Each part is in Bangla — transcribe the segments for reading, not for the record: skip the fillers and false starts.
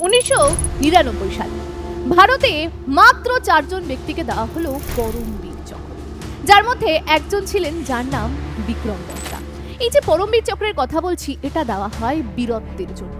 1999 সালে ভারতে মাত্র 4 জন ব্যক্তিকে দেওয়া হলো পরমবীর চক্র, যার মধ্যে একজন ছিলেন যার নাম বিক্রম বত্রা। এই যে পরমবীর চক্রের কথা বলছি, এটা দেওয়া হয় বীরত্বের জন্য।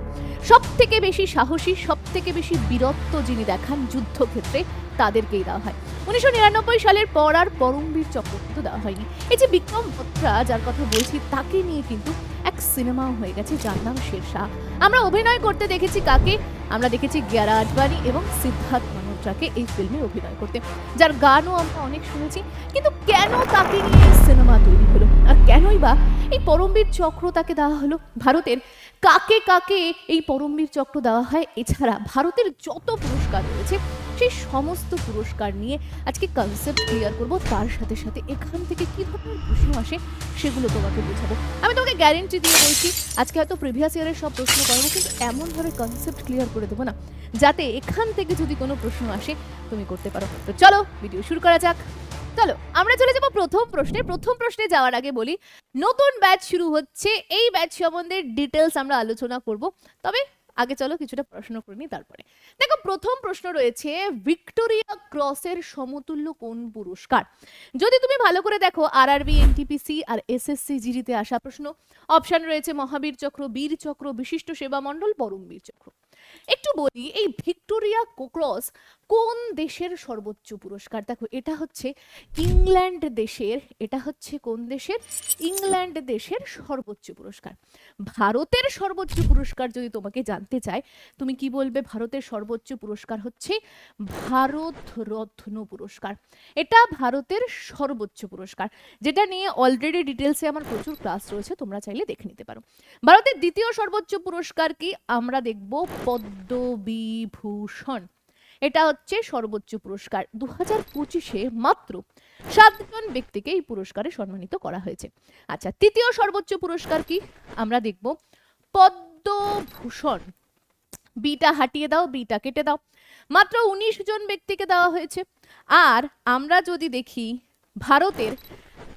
সব থেকে বেশি সাহসী, সব থেকে বেশি বীরত্ব যিনি দেখান যুদ্ধক্ষেত্রে, তাদেরকেই দেওয়া হয়। 1999 সালের পর আর পরমবীর চক্র কিন্তু দেওয়া হয়নি। এই যে বিক্রম বত্রা যার কথা বলছি, তাকে নিয়ে কিন্তু এক সিনেমাও হয়ে গেছে যার নাম শেরশাহ। আমরা অভিনয় করতে দেখেছি কাকে? আমরা দেখেছি কিয়ারা আডবাণী এবং সিদ্ধার্থ মালহোত্রাকে এই ফিল্মে অভিনয় করতে, যার গানও আমরা অনেক শুনেছি। কিন্তু কেন তাকে নিয়ে সিনেমা তৈরি হলো, আর কেনই বা এই পরমবীর চক্র তাকে দেওয়া হলো? ভারতের কাকে কাকে এই পরমবীর চক্র দেওয়া হয়? এছাড়া ভারতের যত পুরস্কার রয়েছে সেই সমস্ত পুরস্কার নিয়ে আজকে কনসেপ্ট ক্লিয়ার করব, তার সাথে সাথে এখান থেকে কি ধরনের প্রশ্ন আসে সেগুলো তোমাকে বোঝাবো। আমি তোমাকে গ্যারেন্টি দিয়ে বলছি, আজকে হয়তো প্রিভিয়াস ইয়ারের সব প্রশ্ন করবো, কিন্তু এমনভাবে কনসেপ্ট ক্লিয়ার করে দেবো না যাতে এখান থেকে যদি কোনো প্রশ্ন আসে তুমি করতে পারো। তো চলো ভিডিও শুরু করা যাক। চলো আমরা চলে যাবো প্রথম প্রশ্নে যাওয়ার আগে বলি, নতুন ব্যাচ শুরু হচ্ছে, এই ব্যাচ সম্বন্ধে ডিটেলস আমরা আলোচনা করব। তবে আগে চলো কিছুটা প্রশ্ন করে নিই, তারপরে দেখো প্রথম প্রশ্ন রয়েছে, ভিক্টোরিয়া ক্রসের সমতুল্য কোন পুরস্কার? যদি তুমি ভালো করে দেখো, আরআরবি, এনটিপিসি আর এসএসসি জিডিতে আসা প্রশ্ন। অপশন রয়েছে মহাবীর চক্র, বীর চক্র, বিশিষ্ট সেবা মণ্ডল, পরমবীর চক্র। একটু বলি, এই ভিক্টোরিয়া ক্রস কোন দেশের সর্বোচ্চ পুরস্কার? দেখো এটা হচ্ছে ইংল্যান্ড দেশের, এটা হচ্ছে কোন দেশের? ইংল্যান্ড দেশের সর্বোচ্চ পুরস্কার। ভারতের সর্বোচ্চ পুরস্কার যদি তোমাকে জানতে চায়, তুমি কি বলবে? ভারতের সর্বোচ্চ পুরস্কার হচ্ছে ভারত রত্ন পুরস্কার। এটা ভারতের সর্বোচ্চ পুরস্কার, যেটা নিয়ে অলরেডি ডিটেলসে আমার প্রচুর ক্লাস রয়েছে, তোমরা চাইলে দেখে নিতে পারো। ভারতের দ্বিতীয় সর্বোচ্চ পুরস্কার কি? আমরা দেখব পদ্মবিভূষণ। এটা হচ্ছে সর্বোচ্চ পুরস্কার। 2025-এ মাত্র 7 জন ব্যক্তিকে এই পুরস্কারে সম্মানিত করা হয়েছে। আচ্ছা, তৃতীয় সর্বোচ্চ পুরস্কার কি? আমরা দেখব পদ্মভূষণ। বিটা হাটিয়ে দাও, বিটা কেটে দাও। মাত্র 19 জন ব্যক্তিকে দেওয়া হয়েছে। আর আমরা যদি দেখি ভারতের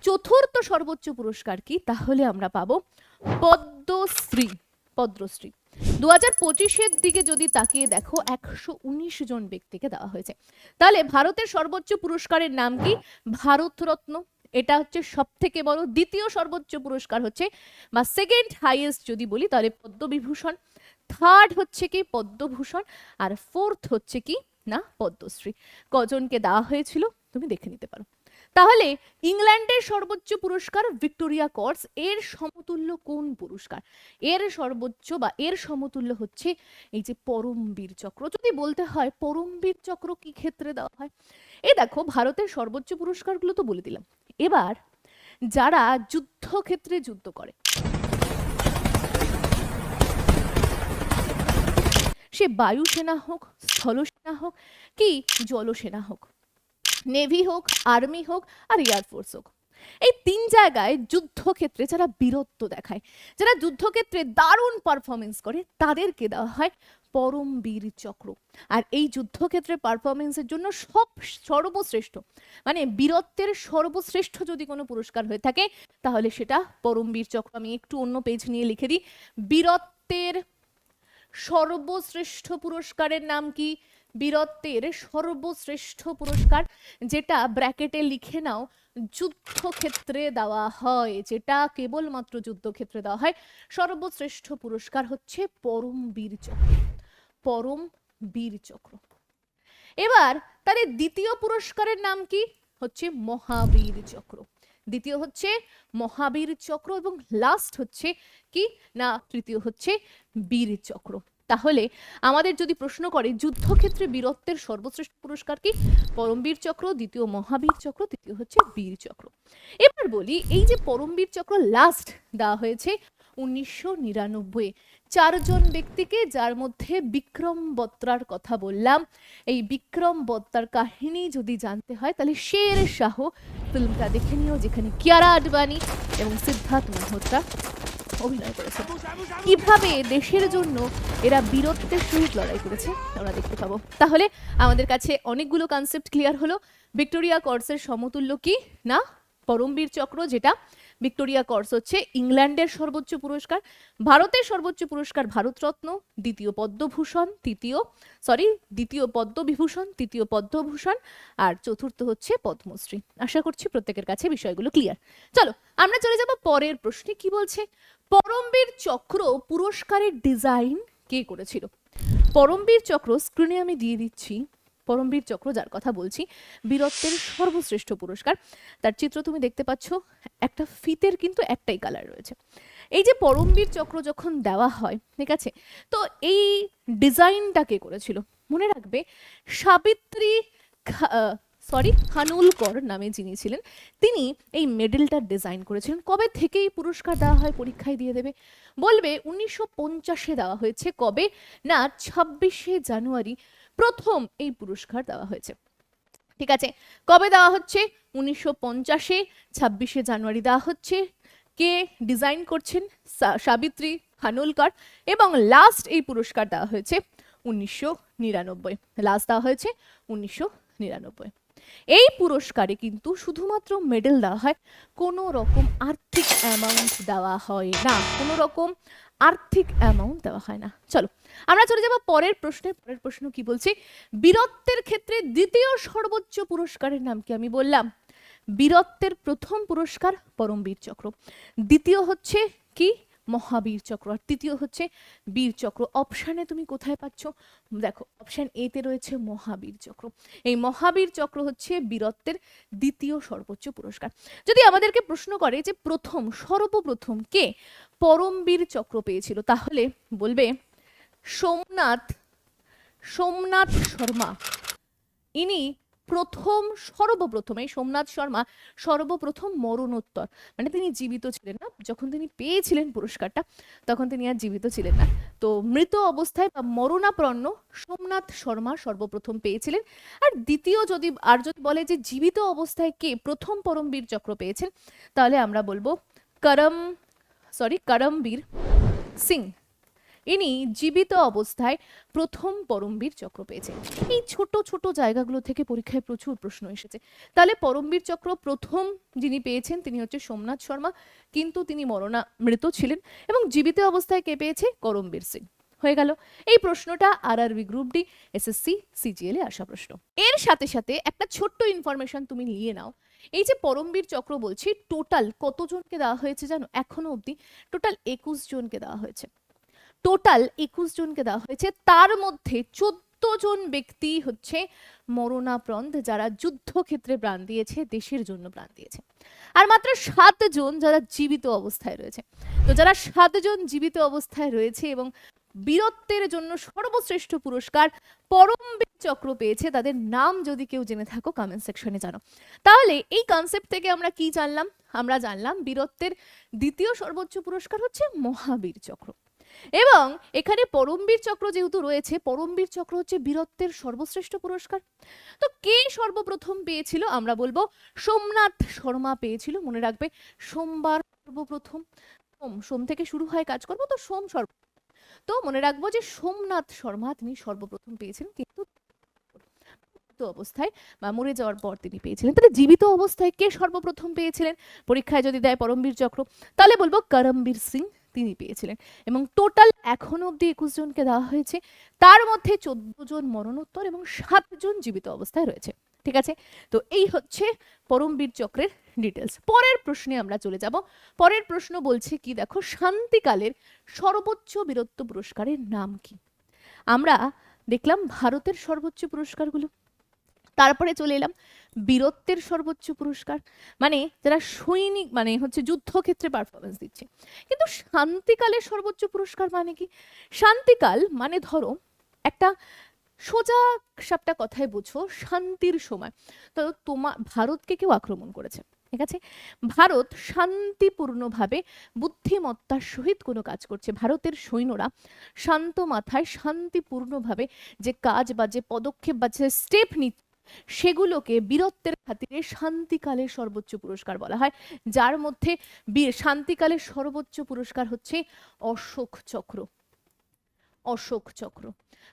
চতুর্থ সর্বোচ্চ পুরস্কার কি, তাহলে আমরা পাবো পদ্মশ্রী। পদ্মশ্রী 2025-এর দিকে যদি তাকিয়ে দেখো, 119 জন ব্যক্তিকে দেওয়া হয়েছে। তাহলে ভারতের সর্বোচ্চ পুরস্কারের নাম কি? ভারতরত্ন। এটা হচ্ছে সব থেকে বড়। দ্বিতীয় সর্বোচ্চ পুরস্কার হচ্ছে, বা সেকেন্ড হাইয়েস্ট যদি বলি, তাহলে পদ্মবিভূষণ। থার্ড হচ্ছে কি? পদ্মভূষণ। আর ফোর্থ হচ্ছে কি না, পদ্মশ্রী। কজনকে দেওয়া হয়েছিল তুমি দেখে নিতে পারো। তাহলে ইংল্যান্ডের সর্বোচ্চ পুরস্কার ভিক্টোরিয়া ক্রস, এর সমতুল্য কোন পুরস্কার? এর সর্বোচ্চ বা এর সমতুল্য হচ্ছে এই যে পরমবীর চক্র। যদি বলতে হয় পরমবীর চক্র কি ক্ষেত্রে দেওয়া হয়, এই দেখো ভারতের সর্বোচ্চ পুরস্কারগুলো তো বলে দিলাম। এবার যারা যুদ্ধক্ষেত্রে যুদ্ধ করে, সে বায়ুসেনা হোক, স্থলসেনা হোক কি জলসেনা হোক, নেভি হোক, আর্মি হোক আর এয়ারফোর্স হোক, এই 3 জায়গায় যুদ্ধক্ষেত্রে যারা বীরত্ব দেখায়, যারা যুদ্ধক্ষেত্রে দারুণ পারফরমেন্স করে, তাদেরকে দেওয়া হয় পরমবীর চক্র। আর এই যুদ্ধক্ষেত্রে পারফরমেন্সের জন্য সর্বশ্রেষ্ঠ, মানে বীরত্বের সর্বশ্রেষ্ঠ যদি কোনো পুরস্কার হয়ে থাকে, তাহলে সেটা পরমবীর চক্র। আমি একটু অন্য পেজ নিয়ে লিখে দিই, বীরত্বের সর্বশ্রেষ্ঠ পুরস্কারের নাম কি? বীরত্বের সর্বশ্রেষ্ঠ পুরস্কার, যেটা ব্র্যাকেটে লিখে নাও, যুদ্ধক্ষেত্রে দেওয়া হয়, যেটা কেবলমাত্র যুদ্ধক্ষেত্রে দেওয়া হয়, সর্বশ্রেষ্ঠ পুরস্কার হচ্ছে পরমবীর চক্র। পরমবীর চক্র। এবার তার দ্বিতীয় পুরস্কারের নাম কি? হচ্ছে মহাবীর চক্র। দ্বিতীয় হচ্ছে মহাবীর চক্র, এবং লাস্ট হচ্ছে কি না, তৃতীয় হচ্ছে বীর চক্র। তাহলে আমাদের যদি প্রশ্ন করে যুদ্ধক্ষেত্রে বীরত্বের সর্বশ্রেষ্ঠ পুরস্কার কি? পরমবীর চক্র, দ্বিতীয় মহাবীর চক্র, তৃতীয় হচ্ছে বীর চক্র। এবার বলি, এই যে পরমবীর চক্র লাস্ট দেওয়া হয়েছে 1999-এ 4 জন ব্যক্তিকে, যার মধ্যে বিক্রম বত্রার কথা বললাম। এই বিক্রম বত্রার কাহিনী যদি জানতে হয়, তাহলে শেরশাহ ফিল্মটা দেখে নিও, যেখানে কিয়ারা আডবাণী এবং সিদ্ধার্থ মালহোত্রা অভিনয় করেছে। কিভাবে দেশের জন্য এরা বীরত্বের সহিত লড়াই করেছে আমরা দেখতে পাবো। তাহলে আমাদের কাছে অনেকগুলো কনসেপ্ট ক্লিয়ার হলো। ভিক্টোরিয়া ক্রসের সমতুল্য কি না, পরমবীর চক্র, যেটা ভিক্টোরিয়া ক্রস হচ্ছে ইংল্যান্ডের সর্বোচ্চ পুরস্কার, ভারতের সর্বোচ্চ পুরস্কার ভারতরত্ন, দ্বিতীয় পদ্মভূষণ, দ্বিতীয় পদ্মবিভূষণ, তৃতীয় পদ্মভূষণ, আর চতুর্থ হচ্ছে পদ্মশ্রী। আশা করছি প্রত্যেকের কাছে বিষয়গুলো ক্লিয়ার। চলো আমরা চলে যাব পরের প্রশ্নে। কি বলছে? পরমবীর চক্র পুরস্কারের ডিজাইন কে করেছিল? পরমবীর চক্র স্ক্রিনে আমি দিয়ে দিচ্ছি। পরমবীর চক্র, যার কথা বলছি, বীরত্বের সর্বশ্রেষ্ঠ পুরস্কার। তার চিত্র তুমি দেখতে পাচ্ছ, একটা ফিতের কিন্তু একটাই কালার রয়েছে। এই যে পরমবীর চক্র যখন দেওয়া হয়, ঠিক আছে, তো এই ডিজাইনটা কে করেছিল? মনে রাখবে, সাবিত্রী খানুলকর নামে যিনি ছিলেন, তিনি এই মেডেলটার ডিজাইন করেছিলেন। কবে থেকে এই পুরস্কার দেওয়া হয়? পরীক্ষায় দিয়ে দেবে, বলবে 1950-এ দেওয়া হয়েছে। কবে না, 26শে জানুয়ারি প্রথম এই পুরস্কার দেওয়া হয়েছে। ঠিক আছে, কবে দেওয়া হচ্ছে? 1950-এ 26শে জানুয়ারি দেওয়া হচ্ছে। কে ডিজাইন করছেন? সাবিত্রী খানুলকর। এবং লাস্ট এই পুরস্কার দেওয়া হয়েছে 1999, লাস্ট দেওয়া হয়েছে 1999। এই পুরস্কারে কিন্তু শুধুমাত্র মেডেল দেওয়া হয়, কোনো রকম আর্থিক অ্যামাউন্ট দেওয়া হয় না, কোনো রকম আর্থিক অ্যামাউন্ট দেওয়া হয় না। চলো আমরা চলে যাব পরের প্রশ্নে। পরের প্রশ্ন কি বলছে? বীরত্বের ক্ষেত্রে দ্বিতীয় সর্বোচ্চ পুরস্কারের নাম কি? আমি বললাম বীরত্বের প্রথম পুরস্কার পরমবীর চক্র, দ্বিতীয় হচ্ছে কি? মহাবীর চক্র, আর তৃতীয় হচ্ছে বীর চক্র। অপশানে তুমি কোথায় পাচ্ছ? দেখো, অপশান এ তে রয়েছে মহাবীর চক্র। এই মহাবীর চক্র হচ্ছে বীরত্বের দ্বিতীয় সর্বোচ্চ পুরস্কার। যদি আমাদেরকে প্রশ্ন করে যে সর্বপ্রথম কে পরমবীর চক্র পেয়েছিল, তাহলে বলবে সোমনাথ শর্মা। ইনি সর্বপ্রথম এই সোমনাথ শর্মা সর্বপ্রথম মরণোত্তর, মানে তিনি জীবিত ছিলেন না যখন তিনি পেয়েছিলেন পুরস্কারটা, তখন তিনি আর জীবিত ছিলেন না। তো মৃত অবস্থায় বা মরণাপন্ন সোমনাথ শর্মা সর্বপ্রথম পেয়েছিলেন। আর দ্বিতীয় যদি বলে যে জীবিত অবস্থায় কে প্রথম পরমবীর চক্র পেয়েছেন, তাহলে আমরা বলবো করমবীর সিং। ইনি জীবিত অবস্থায় প্রথম পরমবীর চক্র পেয়েছেন। এই ছোট ছোট জায়গাগুলো থেকে পরীক্ষায় প্রচুর প্রশ্ন এসেছে। তাহলে পরমবীর চক্র প্রথম যিনি পেয়েছেন তিনি হচ্ছে সোমনাথ শর্মা, কিন্তু তিনি মৃত ছিলেন। এবং জীবিত অবস্থায় কে পেয়েছে? করমবীর সিং। হয়ে গেল এই প্রশ্নটা RRB group D SSC CGL এ আসা প্রশ্ন। এর সাথে সাথে একটা ছোট্ট ইনফরমেশন তুমি নিয়ে নাও। এই যে পরমবীর চক্র বলছি, টোটাল কতজনকে দেওয়া হয়েছে জানো? এখনো অবধি টোটাল 21 জনকে দেওয়া হয়েছে। টোটাল 21 জনকে দেওয়া হয়েছে। তার মধ্যে 14 জন ব্যক্তি হচ্ছে মরণাপন্ন, যারা যুদ্ধক্ষেত্রে প্রাণ দিয়েছে, দেশের জন্য প্রাণ দিয়েছে। আর মাত্র 7 জন যারা জীবিত অবস্থায় রয়েছে। তো যারা 7 জন জীবিত অবস্থায় রয়েছে এবং বীরত্বের জন্য সর্বশ্রেষ্ঠ পুরস্কার পরমবীর চক্র পেয়েছে, তাদের নাম যদি কেউ জেনে থাকো কমেন্ট সেকশনে জানো। তাহলে এই কনসেপ্ট থেকে আমরা কি জানলাম? আমরা জানলাম বীরত্বের দ্বিতীয় সর্বোচ্চ পুরস্কার হচ্ছে মহাবীর চক্র। এবং এখানে পরমবীর চক্র যেহেতু রয়েছে, পরমবীর চক্র হচ্ছে বীরত্বের সর্বশ্রেষ্ঠ পুরস্কার। তো কে সর্বপ্রথম পেয়েছিল? আমরা বলবো সোমনাথ শর্মা পেয়েছিল। মনে রাখবে, সোমবার সর্বপ্রথম, সোম থেকে শুরু হয় কাজকর্ম, তো তো মনে রাখবো যে সোমনাথ শর্মা তিনি সর্বপ্রথম পেয়েছিলেন, কিন্তু অবস্থায় বা মরে যাওয়ার পর তিনি পেয়েছিলেন। তাহলে জীবিত অবস্থায় কে সর্বপ্রথম পেয়েছিলেন? পরীক্ষায় যদি দেয় পরমবীর চক্র, তাহলে বলবো করমবীর সিং, তিনি পেয়েছিলেন। এবং টোটাল এখনো অব্দি 21 জনকে দেওয়া হয়েছে। তার মধ্যে 14 জন মরণোত্তর এবং 7 জন জীবিত অবস্থায় রয়েছে। ঠিক আছে, তো এই হচ্ছে পরমবীর চক্রের ডিটেলস। পরের প্রশ্নে আমরা চলে যাব। পরের প্রশ্ন বলছে কি, দেখো, শান্তিকালের সর্বোচ্চ বীরত্ব পুরস্কারের নাম কি? আমরা দেখলাম ভারতের সর্বোচ্চ পুরস্কারগুলো, তারপরে চলে এলাম বীরত্বের সর্বোচ্চ পুরস্কার, মানে যারা সৈনিক, মানে হচ্ছে যুদ্ধক্ষেত্রে পারফরমেন্স দিচ্ছে। কিন্তু শান্তিকালের সর্বোচ্চ পুরস্কার মানে কি? শান্তিকাল মানে ধরো একটা সোজা সাপটা কথায় বোঝো, শান্তির সময়। তো ভারতকে কেউ আক্রমণ করেছে, ঠিক আছে, ভারত শান্তিপূর্ণভাবে বুদ্ধিমত্তার সহিত কোনো কাজ করছে, ভারতের সৈন্যরা শান্ত মাথায় শান্তিপূর্ণভাবে যে কাজ বা যে পদক্ষেপ বা যে স্টেপ নিচ্ছে, সেগুলোকে বীরত্বের খাতিরে শান্তিকালের সর্বোচ্চ পুরস্কার বলা হয়। যার মধ্যে শান্তিকালের সর্বোচ্চ পুরস্কার হচ্ছে অশোক চক্র। অশোক চক্র।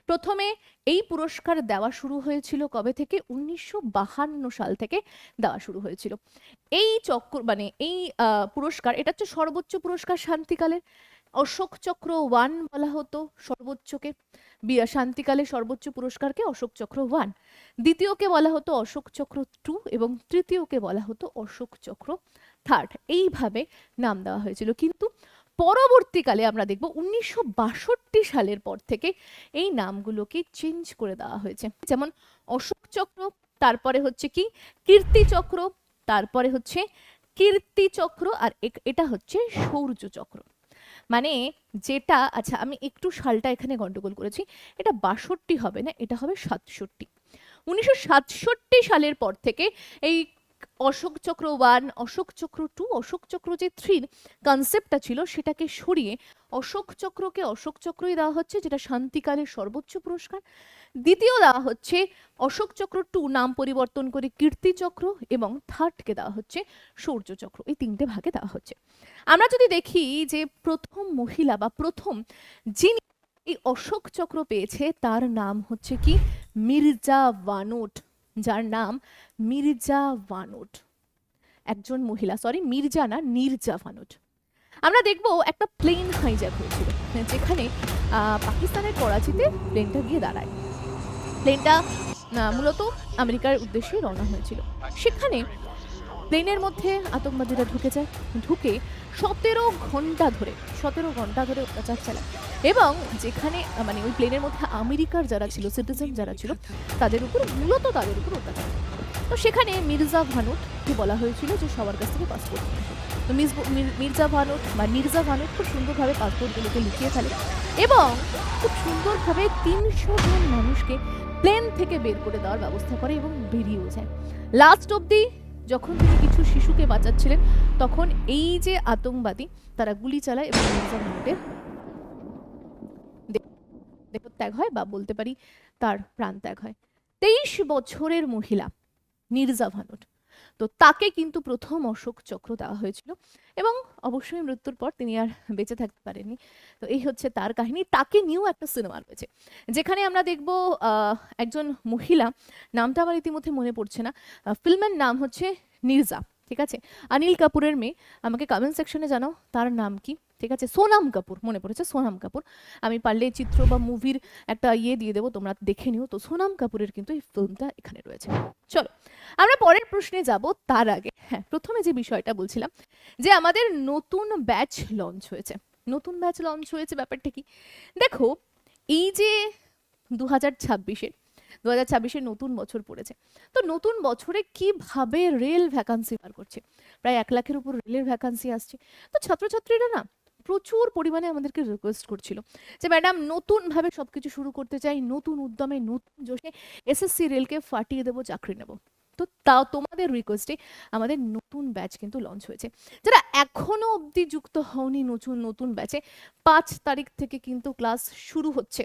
প্রথমে এই পুরস্কার দেওয়া শুরু হয়েছিল কবে থেকে? 1952 সাল থেকে দেওয়া শুরু হয়েছিল। এই চক্র মানে এই পুরস্কার, এটা হচ্ছে সর্বোচ্চ পুরস্কার শান্তিকালের। অশোক চক্র 1 বলা হতো সর্বোচ্চকে, শান্তিকালে সর্বোচ্চ পুরস্কারকে অশোক চক্র 1, দ্বিতীয়কে বলা হতো অশোক চক্র 2 এবং তৃতীয়কে বলা হতো অশোক চক্র 3। এইভাবে নাম দেওয়া হয়েছিল। কিন্তু পরবর্তীকালে আমরা দেখব 1962 সালের পর থেকে এই নামগুলোকে চেঞ্জ করে দেওয়া হয়েছে। যেমন অশোক চক্র, তারপরে হচ্ছে কি কীর্তি চক্র, তারপরে হচ্ছে কীর্তি চক্র, আর এটা হচ্ছে শৌর্য চক্র। মানে যেটা, আচ্ছা আমি একটু সালটা এখানে গন্ডগোল করেছি, এটা 62 হবে না, এটা হবে 67। 1967 সালের পর থেকে এই অশোক চক্র 1, অশোক চক্র 2, অশোক চক্র যে 3 কনসেপ্টটা ছিল সেটাকে সরিয়ে অশোক চক্রকে অশোক চক্রই দেওয়া হচ্ছে, যেটা শান্তিকালের সর্বোচ্চ পুরস্কার। দ্বিতীয় দেওয়া হচ্ছে অশোক চক্র 2 নাম পরিবর্তন করে কীর্তি চক্র, এবং থার্ডকে দেওয়া হচ্ছে শৌর্য চক্র। এই 3টে ভাগে দেওয়া হচ্ছে। আমরা যদি দেখি যে প্রথম মহিলা বা প্রথম যিনি এই অশোক চক্র পেয়েছে তার নাম হচ্ছে কি মির্জা ভানুট, যার নাম মির্জা ভানুট, একজন মহিলা, সরি মির্জা না, নির্জা ভানুট। আমরা দেখব একটা প্লেন হাইজ্যাক হয়েছিল, যেখানে পাকিস্তানের করাচিতে প্লেনটা গিয়ে দাঁড়ায়। প্লেনটা মূলত আমেরিকার উদ্দেশ্যে রওনা হয়েছিল। সেখানে প্লেনের মধ্যে আতঙ্কবাদীরা ঢুকে যায়, ঢুকে 17 ঘন্টা ধরে অত্যাচার চালায়, এবং যেখানে মানে ওই প্লেনের মধ্যে আমেরিকার যারা ছিল, সিটিজেন যারা ছিল, তাদের উপর অত্যাচার। তো সেখানে মির্জা ভানুটকে বলা হয়েছিল যে সবার কাছ থেকে পাসপোর্ট নিয়ে আসো। তো মির্জা ভানুট বা নির্জা ভানুট খুব সুন্দরভাবে পাসপোর্টগুলোকে লুকিয়ে ফেলে, এবং খুব সুন্দরভাবে 300 জন মানুষকে প্লেন থেকে বের করে দেওয়ার ব্যবস্থা করে এবং বেরিয়েও যায়। লাস্ট অবধি যখন তিনি কিছু শিশুকে বাঁচাচ্ছিলেন, তখন এই যে আতঙ্কবাদী তারা গুলি চালায় এবং মির্জা ভানুটের দেহত্যাগ হয়, বা বলতে পারি তার প্রাণ ত্যাগ হয়। 23 বছরের মহিলা মির্জা ভানুট, তো তাকে কিন্তু প্রথম অশোক চক্র দেওয়া হয়েছিল, এবং অবশ্যই মৃত্যুর পর তিনি আর বেঁচে থাকতে পারেননি। তো এই হচ্ছে তার কাহিনী। তাকে নিয়েও একটা সিনেমা রয়েছে, যেখানে আমরা দেখব একজন মহিলা, নামটা আমার ইতিমধ্যে মনে পড়ছে না, ফিল্মের নাম হচ্ছে নির্জা, ঠিক আছে? অনিল কাপুরের মেয়ে। আমাকে কমেন্ট সেকশনে জানাও তার নাম কি, ঠিক আছে? সোনাম কাপুর, মনে পড়েছে, সোনাম কাপুর। আমি পারলে চিত্র বা মুভির একটা দিয়ে দেবো, তোমরা দেখে নিও। তো সোনাম কাপুরের কিন্তু এই ফিল্মটা এখানে রয়েছে। চলো আমরা পরের প্রশ্নে যাব। তার আগে হ্যাঁ, প্রথমে যে বিষয়টা বলছিলাম যে আমাদের নতুন ব্যাচ লঞ্চ হয়েছে। নতুন ব্যাচ লঞ্চ হয়েছে, ব্যাপারটা কি দেখো, এই যে 2026-এর নতুন বছর পড়েছে, তো নতুন বছরে কিভাবে রেল ভ্যাকান্সি বার করছে, প্রায় 1 লাখের উপর রেলের ভ্যাকান্সি আসছে। তো ছাত্রছাত্রীরা না প্রচুর পরিমাণে আমাদেরকে রিকোয়েস্ট করছিল যে ম্যাডাম নতুনভাবে সবকিছু শুরু করতে চাই, নতুন উদ্যমে নতুন জোশে এসএসসি রেলকে ফাটিয়ে দেবো, চাকরি নেব। তো তাও তোমাদের রিকোয়েস্টে আমাদের নতুন ব্যাচ কিন্তু লঞ্চ হয়েছে। যারা এখনো অবধি যুক্ত হওনি নতুন ব্যাচে, 5 তারিখ থেকে কিন্তু ক্লাস শুরু হচ্ছে।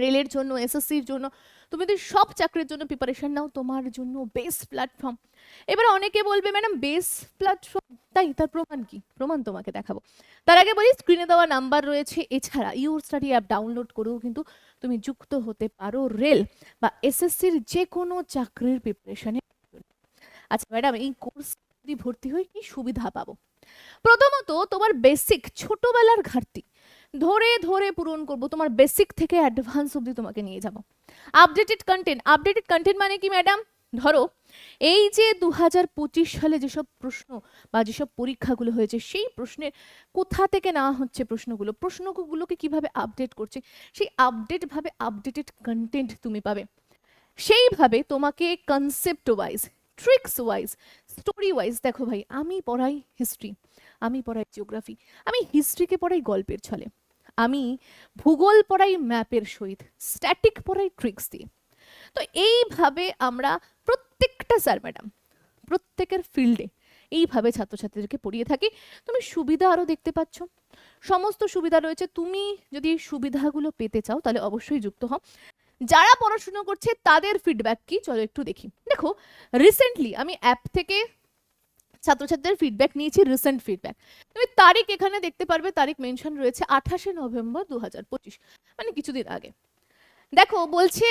রেলের জন্য, এসএসসির জন্য, তুমি যদি সব চাকরির জন্য প্রিপারেশন নাও, তোমার জন্য বেস্ট প্ল্যাটফর্ম। এবার অনেকে বলবে ম্যাডাম বেস্ট প্ল্যাটফর্ম, তাই তার প্রমাণ কি? প্রমাণ তোমাকে দেখাবো। তার আগে বলি, স্ক্রিনে দেওয়া নাম্বার রয়েছে, এছাড়া ইউর স্টাডি অ্যাপ ডাউনলোড করেও কিন্তু তুমি যুক্ত হতে পারো রেল বা এসএসসির যে কোনো চাকরির প্রিপারেশনে। আচ্ছা ম্যাডাম, এই কোর্স যদি ভর্তি হই কি সুবিধা পাবো? প্রথমত তোমার বেসিক ছোটবেলার ঘাটতি ধরে ধরে পূরণ করব, তোমার বেসিক থেকে অ্যাডভান্স অবধি তোমাকে নিয়ে যাব। আপডেটেড কন্টেন্ট মানে কি ম্যাডাম? ধরো এই যে 2025 সালে যেসব প্রশ্ন বা যেসব পরীক্ষাগুলো হয়েছে, সেই প্রশ্নের কোথা থেকে নেওয়া হচ্ছে প্রশ্নগুলোকে কিভাবে আপডেট করছে, সেই আপডেটেড কন্টেন্ট তুমি পাবে। সেইভাবে তোমাকে concept wise, tricks wise, story wise, দেখো ভাই আমি পড়াই হিস্ট্রি, আমি পড়াই জিওগ্রাফি, আমি হিস্ট্রিকে পড়াই গল্পের ছলে, আমি ভূগোল পড়াই ম্যাপের সহিত, স্ট্যাটিক পড়াই ট্রিক্স দিয়ে। তো এইভাবে আমরা প্রত্যেকটা স্যার ম্যাডাম প্রত্যেকের ফিল্ডে এইভাবে ছাত্রছাত্রীদেরকে পড়িয়ে থাকি। তুমি সুবিধা আরও দেখতে পাচ্ছ, সমস্ত সুবিধা রয়েছে। তুমি যদি সুবিধাগুলো পেতে চাও তাহলে অবশ্যই যুক্ত হও। যারা পড়াশুনো করছে তাদের ফিডব্যাক কি, চলো একটু দেখি। দেখো রিসেন্টলি আমি অ্যাপ থেকে ছাত্রছাত্রীদের ফিডব্যাক নিয়েছি, রিসেন্ট ফিডব্যাক। তুমি তারিখ এখানে দেখতে পারবে, তারিখ মেনশন রয়েছে 28শে নভেম্বর 2025, মানে কিছুদিন আগে। দেখো বলছে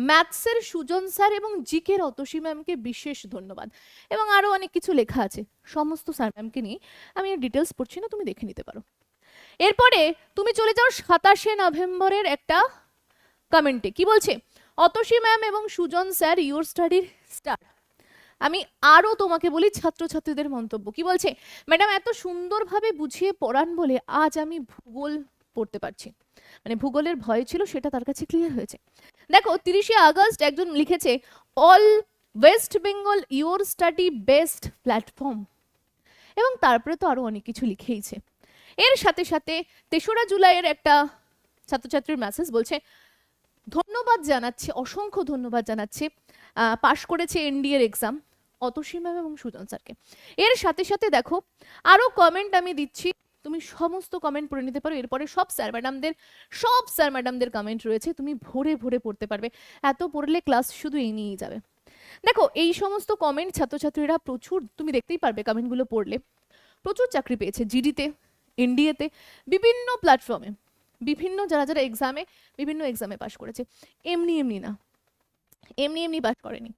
ম্যাথসের সুজন স্যার এবং জিকের অতসী ম্যামকে বিশেষ ধন্যবাদ, এবং আরো অনেক কিছু লেখা আছে সমস্ত স্যার ম্যামকে নিয়ে। আমি ডিটেলস পড়ছি না, তুমি দেখে নিতে পারো। এরপরে তুমি চলে যাও 27 নভেম্বরের একটা কমেন্টে, কি বলছে? অতসী ম্যাম এবং সুজন স্যার ইউর স্টাডির স্টার। আমি আরো তোমাকে বলি ছাত্রছাত্রীদের মন্তব্য কি বলছে? ম্যাডাম এত সুন্দরভাবে বুঝিয়ে পড়ান বলে আজ আমি ভূগোল পড়তে পারছি। মানে ভূগোলের ভয় ছিল, সেটা তার কাছে ক্লিয়ার হয়েছে। দেখো 30শে আগস্ট একজন লিখেছে all West Bengal your study best platform, এবং তারপরে তো আরো অনেক কিছু লিখেইছে। এর সাথে সাথে 3রা জুলাইয়ের একটা ছাত্রছাত্রীর মেসেজ বলছে ধন্যবাদ জানাচ্ছে, অসংখ্য ধন্যবাদ জানাচ্ছে, পাশ করেছে এনডিএর এক্সাম অতসী ম্যাম এবং সুজন স্যারকে। এর সাথে সাথে দেখো আরো কমেন্ট আমি দিচ্ছি, তুমি সমস্ত কমেন্ট পড়ে নিতে পারো। এরপরে সব স্যার ম্যাডামদের কমেন্ট রয়েছে, তুমি ভরে ভরে পড়তে পারবে। এত পড়লে ক্লাস শুধু এই নিয়েই যাবে। দেখো এই সমস্ত কমেন্ট ছাত্রছাত্রীরা প্রচুর, তুমি দেখতেই পারবে কমেন্টগুলো পড়লে, প্রচুর চাকরি পেয়েছে জিডিতে, এনডিএতে, বিভিন্ন প্ল্যাটফর্মে, বিভিন্ন যারা যারা বিভিন্ন এক্সামে পাশ করেছে। এমনি এমনি না, এমনি এমনি পাশ করেনি,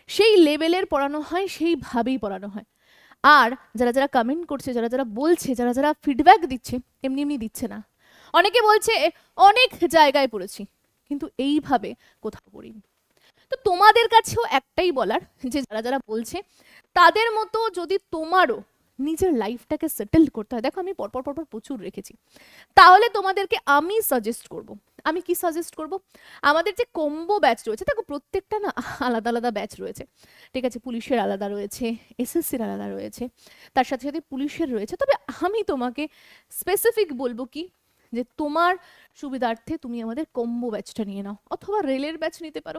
সেই লেভেলের পড়ানো হয়, সেইভাবেই পড়ানো হয়। আর যারা যারা কমেন্ট করছে, যারা যারা বলছে, যারা যারা ফিডব্যাক দিচ্ছে, এমনি এমনি দিচ্ছে না। অনেকে বলছে অনেক জায়গায় পড়েছি, কিন্তু এইভাবে কোথাও পড়িনি। তো তোমাদের কাছেও একটাই বলার, যে যারা যারা বলছে তাদের মতো যদি তোমারও নিজের লাইফটাকে সেটেল করতে হয়, দেখো আমি পরপর পরপর প্রচুর রেখেছি, তাহলে তোমাদেরকে আমি সাজেস্ট করব। আমি কি সাজেস্ট করব? আমাদের যে কম্বো ব্যাচ রয়েছে, দেখো প্রত্যেকটা না আলাদা আলাদা ব্যাচ রয়েছে, ঠিক আছে? পুলিশের আলাদা রয়েছে, এসএসসির আলাদা রয়েছে, তার সাথে সাথে পুলিশের রয়েছে। তবে আমি তোমাকে স্পেসিফিক বলবো কি, যে তোমার সুবিধার্থে তুমি আমাদের কম্বো ব্যাচটা নিয়ে নাও, অথবা রেলের ব্যাচ নিতে পারো,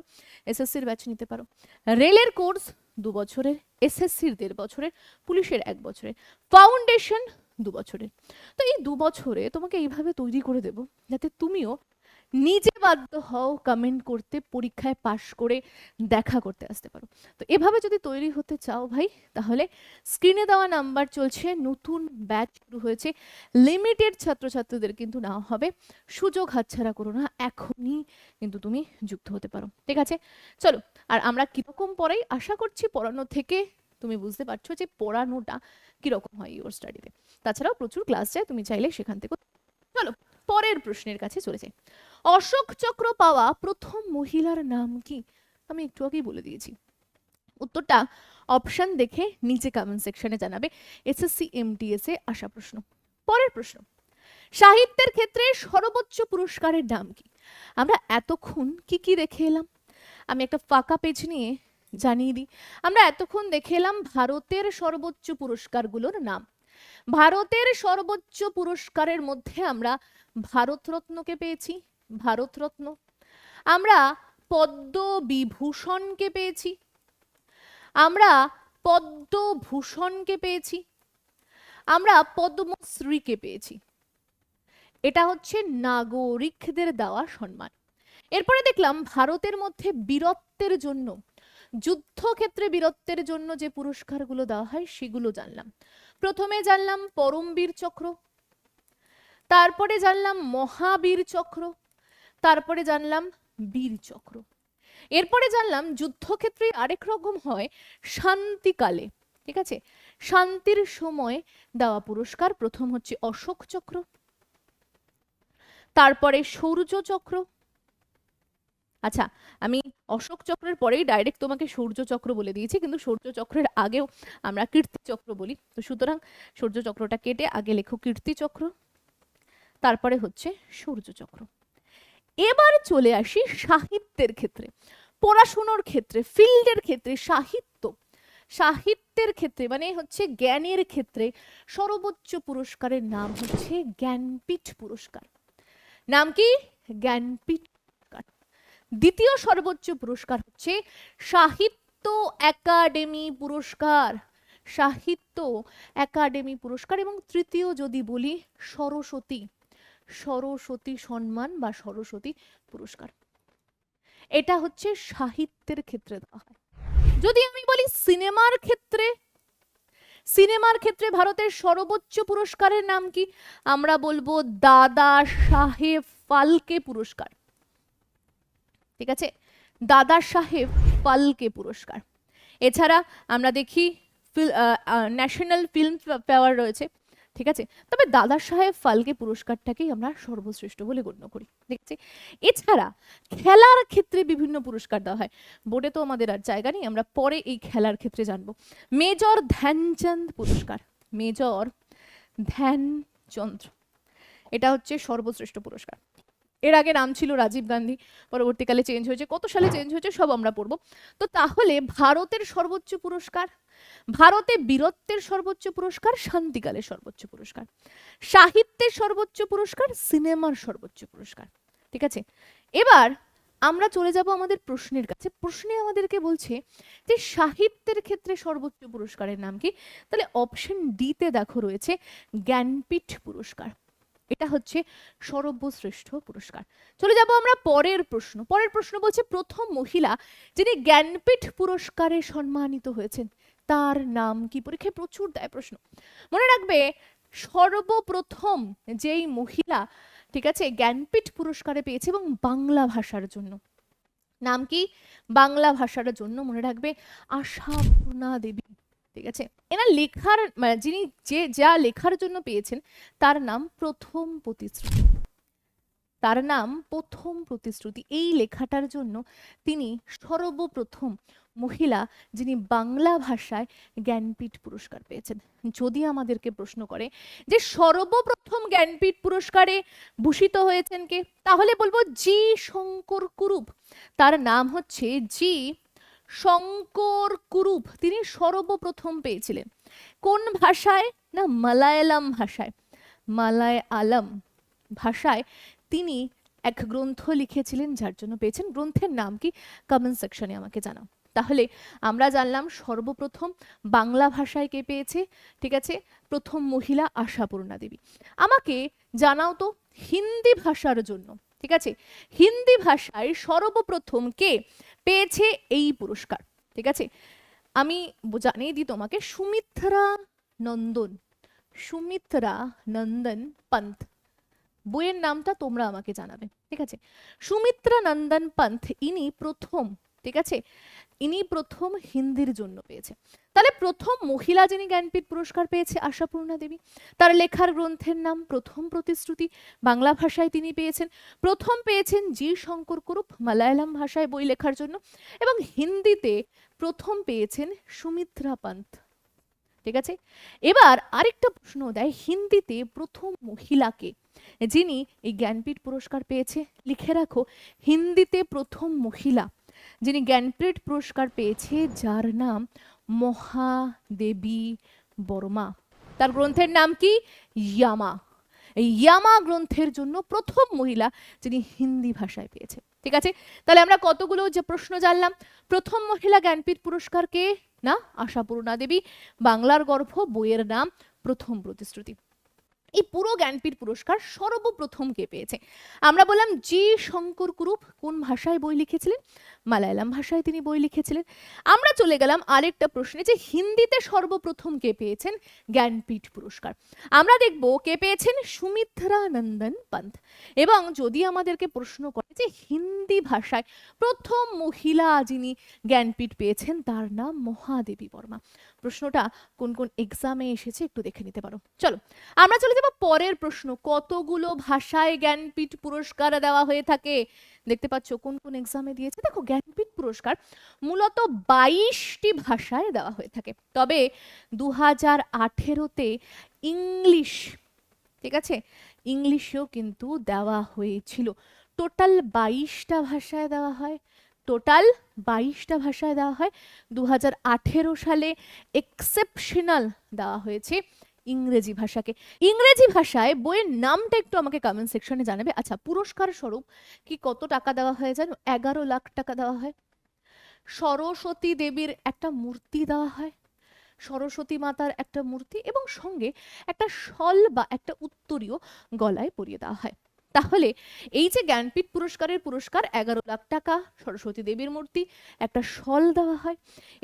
এসএসসির ব্যাচ নিতে পারো। রেলের কোর্স 2 বছরের, এসএসসির 1.5 বছরের, পুলিশের 1 বছরের, ফাউন্ডেশন 2 বছরের। তো এই 2 বছরে তোমাকে এইভাবে তৈরি করে দেব যাতে তুমিও নিজে বাধ্য হও কমেন্ট করতে, পরীক্ষায় পাশ করে দেখা করতে আসতে পারো। তো এভাবে যদি তৈরি হতে চাও ভাই, তাহলে স্ক্রিনে দেওয়া নাম্বার চলছে, নতুন ব্যাচ শুরু হয়েছে, লিমিটেড ছাত্রছাত্রীদের কিন্তু নেওয়া হবে, সুযোগ হাতছাড়া করো না, এখনই কিন্তু তুমি যুক্ত হতে পারো, ঠিক আছে? চলো, আর আমরা কিরকম পড়াই আশা করছি পড়ানো থেকে তুমি বুঝতে পারছো যে পড়ানোটা কিরকম হয় ইউর স্টাডিতে। তাছাড়াও প্রচুর ক্লাস যায়, তুমি চাইলে সেখান থেকে। চলো পরের প্রশ্নের কাছে চলে যাই। অশোক চক্র পাওয়া প্রথম মহিলার নাম কি? আমি একটু আগেই বলে দিয়েছি, উত্তরটা অপশন দেখে নিচে কমেন্ট সেকশনে জানাবে। এসএসসি এমটিএস এ আসা প্রশ্ন। পরের প্রশ্ন, সাহিত্যের ক্ষেত্রে সর্বোচ্চ পুরস্কারের নাম কি? আমরা এতক্ষণ কি কি দেখে এলাম? আমি একটা ফাঁকা পেজ নিয়ে জানিয়ে দিই। আমরা এতক্ষণ দেখে এলাম ভারতের সর্বোচ্চ পুরস্কারগুলোর নাম। ভারতের সর্বোচ্চ পুরস্কারের মধ্যে আমরা ভারতরত্নকে পেয়েছি, ভারতরত্ন। আমরা পদ্মবিভূষণকে পেয়েছি, আমরা পদ্মভূষণকে পেয়েছি, আমরা পদ্মশ্রীকে পেয়েছি। এটা হচ্ছে নাগরিকদের দেওয়া সম্মান। এরপরে দেখলাম ভারতের মধ্যে বীরত্বের জন্য, যুদ্ধক্ষেত্রে বীরত্বের জন্য যে পুরস্কারগুলো দেওয়া হয় সেগুলো জানলাম। প্রথমে জানলাম পরমবীর চক্র, তারপরে জানলাম মহাবীর চক্র, তারপরে জানলাম বীর চক্র। এরপরে জানলাম যুদ্ধক্ষেত্রে আরেক রকম হয় শান্তিকালে, ঠিক আছে? শান্তির সময় দেওয়া পুরস্কার, প্রথম হচ্ছে অশোক চক্র, তারপরে শৌর্য চক্র। আচ্ছা, আমি অশোক চক্রের পরেই ডাইরেক্ট তোমাকে শৌর্য চক্র বলে দিয়েছি, কিন্তু শৌর্য চক্রের আগেও আমরা কীর্তি চক্র বলি, তো সুতরাং শৌর্য চক্রটা কেটে আগে লেখো কীর্তি চক্র, তারপরে হচ্ছে শৌর্য চক্র। এবার চলে আসি সাহিত্যের ক্ষেত্রে, পড়াশোনার ক্ষেত্রে, ফিল্ডের ক্ষেত্রে, সাহিত্যের ক্ষেত্রে মানে হচ্ছে জ্ঞানের ক্ষেত্রে সর্বোচ্চ পুরস্কারের নাম হচ্ছে জ্ঞানপীঠ পুরস্কার। নাম কি? জ্ঞানপীঠ পুরস্কার। দ্বিতীয় সর্বোচ্চ পুরস্কার হচ্ছে সাহিত্য একাডেমি পুরস্কার, সাহিত্য একাডেমি পুরস্কার। এবং তৃতীয় যদি বলি সরস্বতী, সরস্বতী সম্মান বা সরস্বতী পুরস্কার। এটা হচ্ছে সাহিত্যের ক্ষেত্রে দেওয়া হয়। যদি আমি বলি সিনেমার ক্ষেত্রে, সিনেমার ক্ষেত্রে ভারতের সর্বোচ্চ পুরস্কারের নাম কি? আমরা বলবো দাদা সাহেব ফালকে পুরস্কার। ঠিক আছে, দাদা সাহেব ফালকে পুরস্কার। এছাড়া আমরা দেখি ন্যাশনাল ফিল্ম ফেয়ার রয়েছে, ঠিক আছে, তবে দাদা সাহেব ফালকে পুরস্কারটাকেই আমরা সর্বশ্রেষ্ঠ বলে গণ্য করি, ঠিক আছে। এছাড়া খেলার ক্ষেত্রে বিভিন্ন পুরস্কার দেওয়া হয়, বোর্ডে তো আমাদের আর জায়গা নেই, আমরা পরে এই খেলার ক্ষেত্রে জানবো। মেজর ধ্যানচাঁদ পুরস্কার, মেজর ধ্যানচন্দ্র, এটা হচ্ছে সর্বশ্রেষ্ঠ পুরস্কার। এর আগে নাম ছিল রাজীব গান্ধী, পরবর্তীকালে চেঞ্জ হয়েছে, কত সালে চেঞ্জ হয়েছে সব আমরা পড়বো। তো তাহলে ভারতের সর্বোচ্চ পুরস্কার, ভারতে বীরত্বের সর্বোচ্চ পুরস্কার, শান্তিকালের সর্বোচ্চ পুরস্কার, সাহিত্যের সর্বোচ্চ পুরস্কার, সিনেমার সর্বোচ্চ পুরস্কার, ঠিক আছে। এবার আমরা চলে যাব আমাদের প্রশ্নের কাছে। প্রশ্নে আমাদেরকে বলছে যে সাহিত্যের ক্ষেত্রে সর্বোচ্চ পুরস্কারের নাম কি? তাহলে অপশন ডি তে দেখো রয়েছে জ্ঞানপীঠ পুরস্কার, এটা হচ্ছে সর্বশ্রেষ্ঠ পুরস্কার। চলে যাব আমরা পরের প্রশ্ন। পরের প্রশ্ন বলছে প্রথম মহিলা যিনি জ্ঞানপীঠ পুরস্কারে সম্মানিত হয়েছেন তার নাম কি? পরীক্ষায় প্রচুর দেয় প্রশ্ন, মনে রাখবে সর্বপ্রথম যেই মহিলা, ঠিক আছে, জ্ঞানপীঠ পুরস্কারে পেয়েছে এবং বাংলা ভাষার জন্য, নাম কি? বাংলা ভাষার জন্য মনে রাখবে আশাপূর্ণা দেবী, ঠিক আছে। এনার লেখার যিনি যা লেখার জন্য পেয়েছেন তার নাম প্রথম প্রতিশ্রুতি, তার নাম প্রথম প্রতিশ্রুতি। এই লেখাটার জন্য তিনি সর্বপ্রথম মহিলা যিনি বাংলা ভাষায় জ্ঞানপীঠ পুরস্কার পেয়েছেন। যদি আমাদেরকে প্রশ্ন করে যে সর্বপ্রথম জ্ঞানপীঠ পুরস্কারে ভূষিত হয়েছেন কে, তাহলে বলবো জি শঙ্কর কুরুপ, তার নাম হচ্ছে জি শঙ্কর কুরুপ, তিনি সর্বপ্রথম পেয়েছিলেন। কোন ভাষায়? না মালায়ালাম ভাষায়, মালায়ালাম ভাষায় তিনি এক গ্রন্থ লিখেছিলেন যার জন্য পেয়েছেন। গ্রন্থের নাম কি? কমেন্ট সেকশনে আমাকে জানাও। তাহলে আমরা জানলাম সর্বপ্রথম বাংলা ভাষায় কে পেয়েছে, ঠিক আছে, প্রথম মহিলা আশাপূর্ণা দেবী। আমাকে জানাও তো হিন্দি ভাষার জন্য, ঠিক আছে, হিন্দি ভাষায় সর্বপ্রথম কে পেয়েছে এই পুরস্কার, ঠিক আছে। আমি জানিয়ে দিই তোমাকে, সুমিত্রা নন্দন, সুমিত্রা নন্দন পন্থ, বইয়ের নামটা তোমরা আমাকে জানাবে, ঠিক আছে। সুমিত্রা নন্দন পন্থ ইনি প্রথম, ঠিক আছে, ইনি প্রথম হিন্দির জন্য পেয়েছে। তাহলে প্রথম মহিলা যিনি জ্ঞানপীঠ পুরস্কার পেয়েছে আশাপূর্ণা দেবী, তার লেখার গ্রন্থের নাম প্রথম প্রতিশ্রুতি, বাংলা ভাষায় তিনি পেয়েছেন। প্রথম পেয়েছেন জি শঙ্কর কুরুপ মালায়ালাম ভাষায় বই লেখার জন্য, এবং হিন্দিতে প্রথম পেয়েছেন সুমিত্রা পন্থ, ঠিক আছে। এবার আরেকটা প্রশ্ন দেয়, হিন্দিতে প্রথম মহিলাকে যিনি এই জ্ঞানপীঠ পুরস্কার পেয়েছে, লিখে রাখো হিন্দিতে প্রথম মহিলা যিনি জ্ঞানপীঠ পুরস্কার পেয়েছে যার নাম মহাদেবী বর্মা, তার গ্রন্থের নাম কি? ইয়ামা। এই ইয়ামা গ্রন্থের জন্য প্রথম মহিলা যিনি হিন্দি ভাষায় পেয়েছে, ঠিক আছে। তাহলে আমরা কতগুলো যে প্রশ্ন জানলাম। প্রথম মহিলা জ্ঞানপীঠ পুরস্কার কে? না আশাপূর্ণা দেবী, বাংলার গর্ভ বইয়ের নাম প্রথম প্রতিশ্রুতি। এই পুরো জ্ঞানপীঠ পুরস্কার সর্বপ্রথম কে পেয়েছে? আমরা বললাম জি শঙ্কর কুরুপ। কোন ভাষায় বই লিখেছিলেন? মালায়ালাম ভাষায় তিনি বই লিখেছিলেন। আমরা চলে গেলাম আরেকটা প্রশ্নে, যে হিন্দিতে সর্বপ্রথম কে পেয়েছেন জ্ঞানপীঠ পুরস্কার। আমরা দেখব কে পেয়েছেন, সুমিত্রা নন্দন পন্থ। এবং যদি আমাদেরকে প্রশ্ন করে যে হিন্দি ভাষায় প্রথম মহিলা যিনি জ্ঞানপীঠ পেয়েছেন তার নাম মহাদেবী বর্মা। প্রশ্নটা কোন কোন এক্সামে এসেছে একটু দেখে নিতে পারো। চলো আমরা চলে যাব পরের প্রশ্ন, কতগুলো ভাষায় জ্ঞানপীঠ পুরস্কার দেওয়া হয়ে থাকে? দেখতে পাচ্ছ কোন কোন এক্সামে দিয়েছে। দেখো জ্ঞানপীঠ পুরস্কার মূলত 22টি ভাষায় দেওয়া হয়ে থাকে, তবে 2018-তে ইংলিশ, ঠিক আছে, ইংলিশেও কিন্তু দেওয়া হয়েছিল। টোটাল 22টা ভাষায় দেওয়া হয়, টোটাল 22টা ভাষায় দেওয়া হয়। 2018 সালে এক্সেপশনাল দেওয়া হয়েছে ইংরেজি ভাষাকে। ইংরেজি ভাষায় বইয়ের নামটা একটু আমাকে কমেন্ট সেকশনে জানাবে। আচ্ছা, পুরস্কার স্বরূপ কি কত টাকা দেওয়া হয় জানো? 11 লাখ টাকা দেওয়া হয়। সরস্বতী দেবীর একটা মূর্তি দেওয়া হয়, সরস্বতী মাতার একটা মূর্তি, এবং সঙ্গে একটা শল বা একটা উত্তরীয় গলায় পরিয়ে দেওয়া হয়। তাহলে এই যে জ্ঞানপীঠ পুরস্কারের পুরস্কার 11 লাখ টাকা, সরস্বতী দেবীর মূর্তি, একটা শল দেওয়া হয়।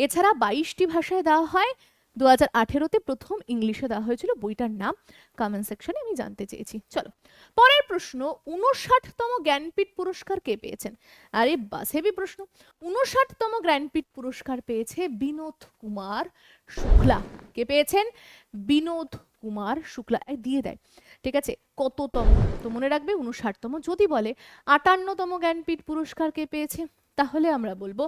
এছাড়া 22টি ভাষায় দেওয়া হয়, 2018-তে প্রথম ইংলিশে দেওয়া হয়েছিল, বইটার নাম কমেন্ট সেকশনে আমি জানতে চেয়েছি। চলো পরের প্রশ্ন, 59তম জ্ঞানপীঠ পুরস্কার কে পেয়েছেন? আরে বাস, হেভি প্রশ্ন। 59তম জ্ঞানপীঠ পুরস্কার পেয়েছে বিনোদ কুমার শুক্লা। কে পেয়েছেন? বিনোদ কুমার শুক্লা। দিয়ে দেয়, ঠিক আছে, কততম? তো মনে রাখবে 59তম। যদি বলে 58তম জ্ঞানপীঠ পুরস্কার কে পেয়েছে, তাহলে আমরা বলবো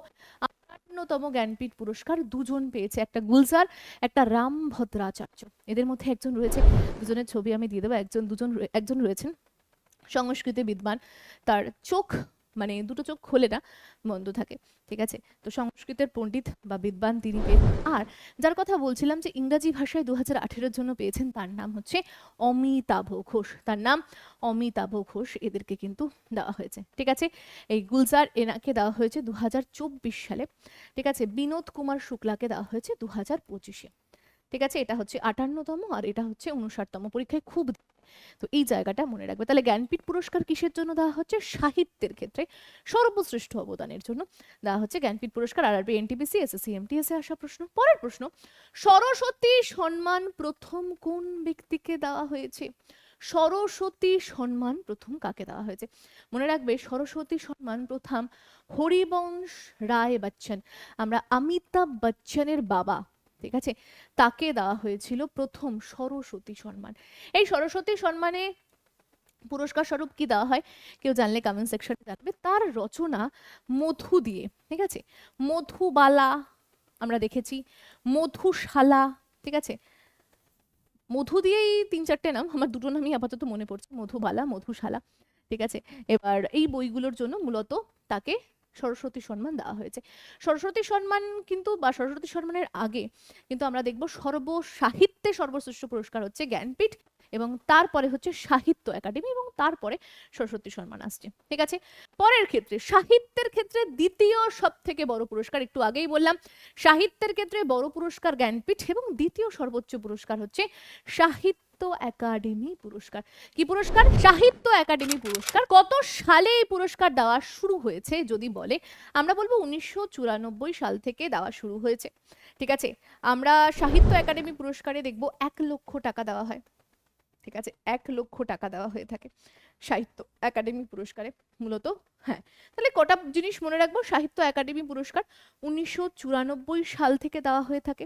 58তম জ্ঞানপীঠ পুরস্কার দুজন পেয়েছে, একটা গুলজার, একটা রামভদ্রাচার্য। এদের মধ্যে একজন রয়েছে, দুজনের ছবি আমি দিয়ে দেবো, একজন রয়েছেন সংস্কৃতে বিদ্বান, তার চোখ মানে দুটো চোখ খোলে না, বন্ধ থাকে, ঠিক আছে। তো সংস্কৃতের পণ্ডিত বা বিদ্বান তিনি পেয়েছেন। আর যার কথা বলছিলাম যে ইংরাজি ভাষায় 2018-এর জন্য পেয়েছেন, তার নাম হচ্ছে অমিতাভ ঘোষ। তার নাম অমিতাভ ঘোষ। এদেরকে কিন্তু দেওয়া হয়েছে, ঠিক আছে। এই গুলজার এনাকে দেওয়া হয়েছে 2024 সালে, ঠিক আছে। বিনোদ কুমার শুক্লাকে দেওয়া হয়েছে 2025-এ, ঠিক আছে। এটা হচ্ছে 58তম আর এটা হচ্ছে 59তম। পরীক্ষায় খুব, তো এই জায়গাটা মনে রাখবে। তাহলে জ্ঞানপীঠ পুরস্কার কিসের জন্য দেওয়া হচ্ছে? সাহিত্যের ক্ষেত্রে সর্বশ্রেষ্ঠ অবদানের জন্য দেওয়া হচ্ছে জ্ঞানপীঠ পুরস্কার। আরআরবি, এনটিপিসি, এসএসসি, এমটিএস এ আসা প্রশ্ন। পরের প্রশ্ন, সরস্বতী সম্মান প্রথম কোন ব্যক্তিকে দেওয়া হয়েছে? সরস্বতী সম্মান প্রথম কাকে দেওয়া হয়েছে? মনে রাখবে সরস্বতী সম্মান প্রথম হরিবংশ রায় বচ্চন, আমরা অমিতাভ বচ্চনের বাবা, ঠিক আছে, তাকে দেওয়া হয়েছিল প্রথম সরস্বতী সম্মান। এই সরস্বতী সম্মানে পুরস্কার স্বরূপ কি দেওয়া হয় কেউ জানলে কমেন্ট সেকশনে জানাবে। তার রচনা মধু দিয়ে, ঠিক আছে, মধুবালা আমরা দেখেছি, মধুশালা, ঠিক আছে। মধু দিয়েই 3-4টে নাম, আমার দুটো নামই আপাতত মনে পড়ছে, মধুবালা, মধুশালা, ঠিক আছে। এবার এই বইগুলোর জন্য মূলত তাকে সরস্বতী সম্মান দেওয়া হয়েছে। সরস্বতী সম্মান কিন্তু বা সরস্বতী সম্মানের আগে কিন্তু আমরা দেখব সর্বসাহিত্যে সর্বশ্রেষ্ঠ পুরস্কার হচ্ছে জ্ঞানপীঠ, এবং তারপরে হচ্ছে সাহিত্য একাডেমি, এবং তারপরে সরস্বতী সম্মান আসছে, ঠিক আছে। পরের ক্ষেত্রে সাহিত্যের ক্ষেত্রে দ্বিতীয় সব থেকে বড় পুরস্কার, একটু আগেই বললাম সাহিত্যের ক্ষেত্রে বড় পুরস্কার জ্ঞানপীঠ, এবং দ্বিতীয় সর্বোচ্চ পুরস্কার হচ্ছে সাহিত্য একাডেমি পুরস্কার। কি পুরস্কার? সাহিত্য একাডেমি পুরস্কার। কত সালে এই পুরস্কার দেওয়া শুরু হয়েছে যদি বলে, আমরা বলবো 1994 সাল থেকে দেওয়া শুরু হয়েছে, ঠিক আছে। আমরা সাহিত্য একাডেমি পুরস্কারে দেখব 1 লক্ষ টাকা দেওয়া হয়, ঠিক আছে, 1 লক্ষ টাকা দেওয়া হয়ে থাকে সাহিত্য একাডেমি পুরস্কারে মূলত। হ্যাঁ, তাহলে কটা জিনিস মনে রাখবো, সাহিত্য একাডেমি পুরস্কার 1994 সাল থেকে দেওয়া হয়ে থাকে,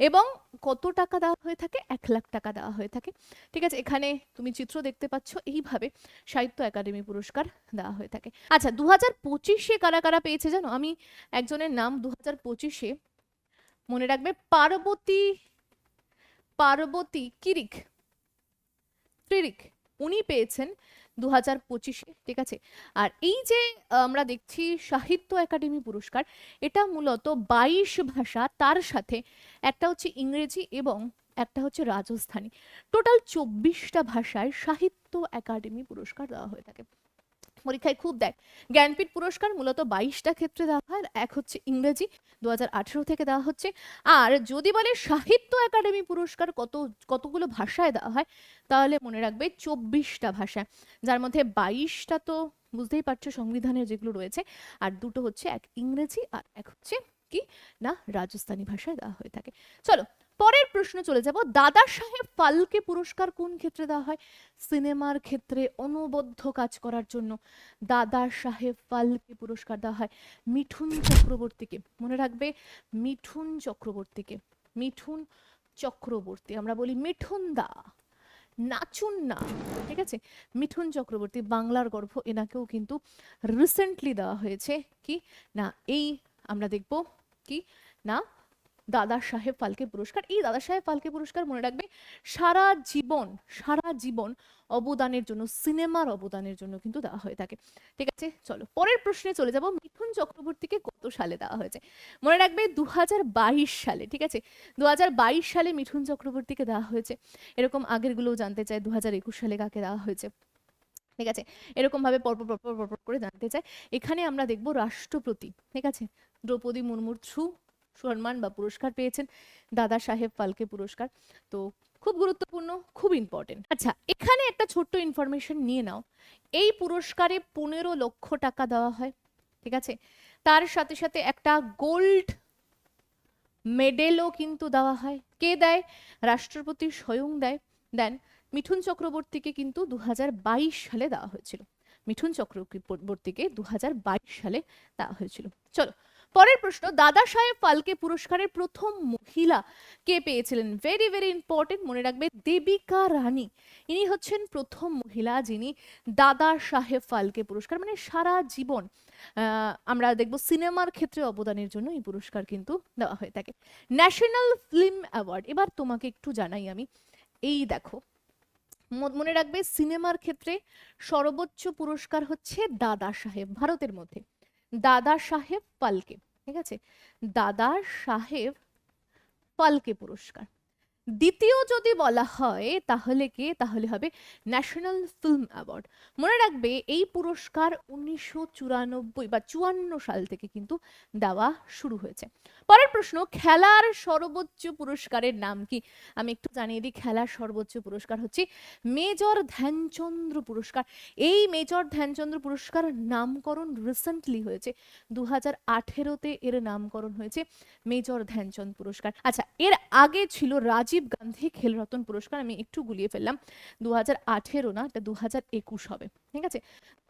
এবং কত টাকা দেওয়া হয়ে থাকে? 1 লাখ টাকা দেওয়া হয়ে থাকে, ঠিক আছে। এখানে তুমি চিত্র দেখতে পাচ্ছ, এইভাবে সাহিত্য একাডেমি পুরস্কার দেওয়া হয়ে থাকে। আচ্ছা, 2025-এ কারা কারা পেয়েছে জানো? আমি একজনের নাম 2025-এ মনে রাখবে, পার্বতী কিরিক, উনি পেয়েছেন 2025-এ, ঠিক আছে। আর এই যে আমরা দেখছি সাহিত্য একাডেমি পুরস্কার, এটা মূলত 22 ভাষা, তার সাথে একটা হচ্ছে ইংরেজি এবং একটা হচ্ছে রাজস্থানী, টোটাল 24টা ভাষায় সাহিত্য একাডেমি পুরস্কার দেওয়া হয়ে থাকে। পরীক্ষায় খুব দেয়। জ্ঞানপীঠ পুরস্কার মূলত 22টা ক্ষেত্রে দেওয়া হয়, এক হচ্ছে ইংরেজি, 2018 থেকে দেওয়া হচ্ছে। আর যদি বলে সাহিত্য একাডেমি পুরস্কার কতগুলো ভাষায় দেওয়া হয়, তাহলে মনে রাখবে 24টা ভাষায়, যার মধ্যে 22টা তো বুঝতেই পারছো সংবিধানের যেগুলো রয়েছে, আর দুটো হচ্ছে এক ইংরেজি আর এক হচ্ছে কি না রাজস্থানী ভাষায় দেওয়া হয়ে থাকে। চলো পরের প্রশ্ন চলে যাব, দাদা সাহেব ফালকে পুরস্কার কোন ক্ষেত্রে দেওয়া হয়? সিনেমার ক্ষেত্রে অনবদ্য কাজ করার জন্য দাদা সাহেব ফালকে পুরস্কার দেওয়া হয় মিঠুন চক্রবর্তীকে। মনে রাখবে মিঠুন চক্রবর্তীকে, মিঠুন চক্রবর্তী, আমরা বলি মিঠুন দা, নাচুন না, ঠিক আছে। মিঠুন চক্রবর্তী বাংলার গর্ভ, এনাকেও কিন্তু রিসেন্টলি দেওয়া হয়েছে কি না, এই আমরা দেখব কি না দাদা সাহেব ফালকে পুরস্কার। এই দাদা সাহেব ফালকে পুরস্কার মনে রাখবে সারা জীবন অবদানের জন্য, সিনেমার অবদানের জন্য কিন্তু দেওয়া হয়ে থাকে, ঠিক আছে। চলো পরের প্রশ্নে চলে যাব, মিঠুন চক্রবর্তীকে কত সালে দেওয়া হয়েছে? মনে রাখবে 2022 সালে, ঠিক আছে। 2022 সালে মিঠুন চক্রবর্তীকে দেওয়া হয়েছে। এরকম আগের গুলোও জানতে চাই 2021 সালে কাকে দেওয়া হয়েছে, ঠিক আছে। এরকম ভাবে পরপর করে জানতে চাই। এখানে আমরা দেখব রাষ্ট্রপতি, ঠিক আছে, দ্রৌপদী মুর্মুর থ্রু সম্মান বা পুরস্কার পেয়েছেন দাদা সাহেব ফালকে পুরস্কার। তো খুব গুরুত্বপূর্ণ, খুব ইম্পর্টেন্ট। আচ্ছা, এখানে একটা ছোট্ট ইনফরমেশন নিয়ে নাও, এই পুরস্কারে 15 লক্ষ টাকা দেওয়া হয়, ঠিক আছে। তার সাথে সাথে একটা গোল্ড মেডেলও কিন্তু দেওয়া হয়। কে দেয়? রাষ্ট্রপতি স্বয়ং দেন। মিঠুন চক্রবর্তীকে কিন্তু 2022 সালে দেওয়া হয়েছিল। মিঠুন চক্রবর্তীকে 2022 সালে দেওয়া হয়েছিল। চলো পরের প্রশ্ন, দাদা সাহেব ফালকে পুরস্কারের প্রথম মহিলা কে পেয়েছিলেন? ভেরি ভেরি ইম্পর্টেন্ট, মনে রাখবে, দেবিকা রানী। ইনি হচ্ছেন প্রথম মহিলা যিনি দাদা সাহেব ফালকে পুরস্কার, মানে সারা জীবন আমরা দেখব সিনেমার ক্ষেত্রে অবদানের জন্য এই পুরস্কার কিন্তু দেওয়া হয়ে থাকে। ন্যাশনাল ফিল্ম অ্যাওয়ার্ড, এবার তোমাকে একটু জানাই আমি, এই দেখো মনে রাখবে সিনেমার ক্ষেত্রে সর্বোচ্চ পুরস্কার হচ্ছে দাদা সাহেব, ভারতের মধ্যে দাদা সাহেব ফালকে, ঠিক আছে, দাদা সাহেব ফালকে পুরস্কার। দ্বিতীয় যদি বলা হয় তাহলে কে? তাহলে হবে ন্যাশনাল ফিল্ম অ্যাওয়ার্ড। মনে রাখবে এই পুরস্কার 1994 বা 54 সাল থেকে কিন্তু দেওয়া শুরু হয়েছে। পরের প্রশ্ন, খেলার সর্বোচ্চ পুরস্কারের নাম কি? আমি একটু জানিয়ে দিই, খেলার সর্বোচ্চ পুরস্কার হচ্ছে মেজর ধ্যানচন্দ্র পুরস্কার। এই মেজর ধ্যানচন্দ্র পুরস্কার নামকরণ রিসেন্টলি হয়েছে, 2018-তে এর নামকরণ হয়েছে মেজর ধ্যানচন্দ পুরস্কার। আচ্ছা, এর আগে ছিল রাজীব গান্ধী খেলরত্ন পুরস্কার, আমি একটু গুলিয়ে ফেললাম, 2018 না, এটা 2021 হবে, ঠিক আছে,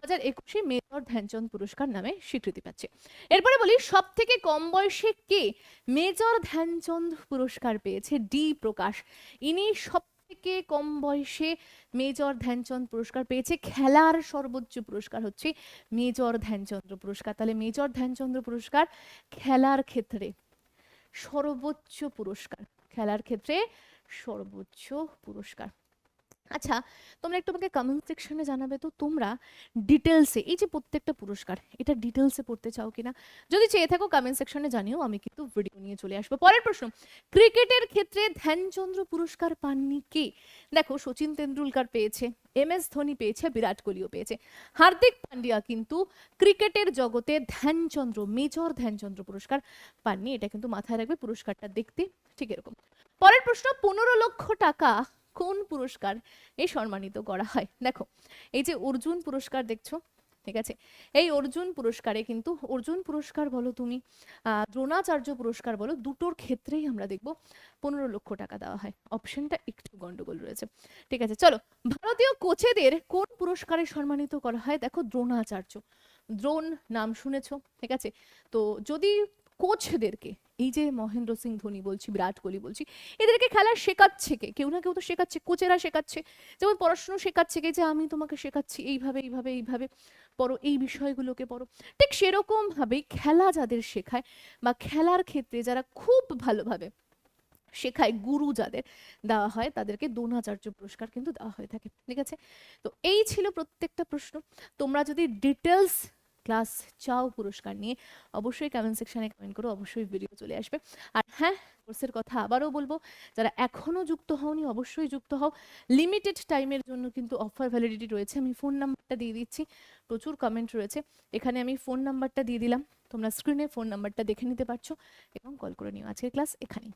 2021-এ মেজর ধ্যানচন্দ পুরস্কার নামে স্বীকৃতি পাচ্ছে। এরপরে বলি সব থেকে কম বয়সে কে মেজর ধ্যানচন্দ পুরস্কার পেয়েছে? ডি প্রকাশ। ইনি সব থেকে কম বয়সে মেজর ধ্যানচন্দ পুরস্কার পেয়েছে। খেলার সর্বোচ্চ পুরস্কার হচ্ছে মেজর ধ্যানচন্দ্র পুরস্কার। তাহলে মেজর ধ্যানচন্দ্র পুরস্কার খেলার ক্ষেত্রে সর্বোচ্চ পুরস্কার, খেলার ক্ষেত্রে সর্বোচ্চ পুরস্কার। আচ্ছা, তোমরা একটু আমাকে কমেন্ট সেকশনে জানাবে তো তোমরা ডিটেলসে এই যে প্রত্যেকটা পুরস্কার এটা ডিটেলসে পড়তে চাও কিনা। যদি চেয়ে থাকো কমেন্ট সেকশনে জানিও, আমি কিন্তু ভিডিও নিয়ে চলে আসবো। পরের প্রশ্ন, ক্রিকেটের ক্ষেত্রে ধ্যানচন্দ্র পুরস্কার পাননি কে? দেখো সচিন তেন্ডুলকার পেয়েছে, MS ধোনি পেয়েছে, বিরাট কোহলিও পেয়েছে। হার্দিক পান্ডিয়া কিন্তু ক্রিকেটের জগতে ধ্যানচন্দ্র মেজর ধ্যানচন্দ্র পুরস্কার পাননি, এটা কিন্তু মাথায় রাখবে, পুরস্কারটা দেখতে ঠিক এরকম। পরের প্রশ্ন, 15 লক্ষ টাকা কোন পুরস্কার এ সম্মানিত করা হয়? দেখো এই যে অর্জুন পুরস্কার দেখছো, ঠিক আছে, এই অর্জুন পুরস্কারে কিন্তু অর্জুন পুরস্কার বলো তুমি দ্রোণাচার্য পুরস্কার বলো, দুটোর ক্ষেত্রেই আমরা দেখব 15 লক্ষ টাকা দেওয়া হয়। অপশনটা একটু গন্ডগোল রয়েছে, ঠিক আছে। চলো, ভারতীয় কোচেদের কোন পুরস্কারে সম্মানিত করা হয়? দেখো দ্রোণাচার্য, দ্রোণ নাম শুনেছো, ঠিক আছে, তো যদি কোচদেরকে, এই যে মহেন্দ্র সিং ধোনি বলছি, বিরাট কোহলি বলছি, এদেরকে খেলা শেখাচ্ছে কে? কেউ না কেউ তো শেখাচ্ছে, কোচেরা শেখাচ্ছে। যেমন পড়াশোনা শেখাচ্ছে কে, যে আমি তোমাকে শেখাচ্ছি এইভাবে এইভাবে এইভাবে পড়ো, এই বিষয়গুলোকে পড়ো, ঠিক সেরকম ভাবেই খেলা যাদের শেখায় বা খেলার ক্ষেত্রে যারা খুব ভালোভাবে শেখায়, গুরু যাদের দেওয়া হয় তাদেরকে দ্রোণাচার্য পুরস্কার কিন্তু দেওয়া হয়ে থাকে, ঠিক আছে। তো এই ছিল প্রত্যেকটা প্রশ্ন। তোমরা যদি ডিটেলস ক্লাস চাও পুরস্কার নিয়ে, অবশ্যই কমেন্ট সেকশনে কমেন্ট করো, অবশ্যই ভিডিও চলে আসবে। আর হ্যাঁ, কোর্সের কথা আবারও বলবো, যারা এখনো যুক্ত হওনি অবশ্যই যুক্ত হও। লিমিটেড টাইমের জন্য কিন্তু অফার ভ্যালিডিটি রয়েছে। আমি ফোন নাম্বারটা দিয়ে দিচ্ছি, প্রচুর কমেন্ট রয়েছে, এখানে আমি ফোন নাম্বারটা দিয়ে দিলাম, তোমরা স্ক্রিনে ফোন নাম্বারটা দেখে নিতে পারছো এবং কল করে নিও। আজকের ক্লাস এখানেই।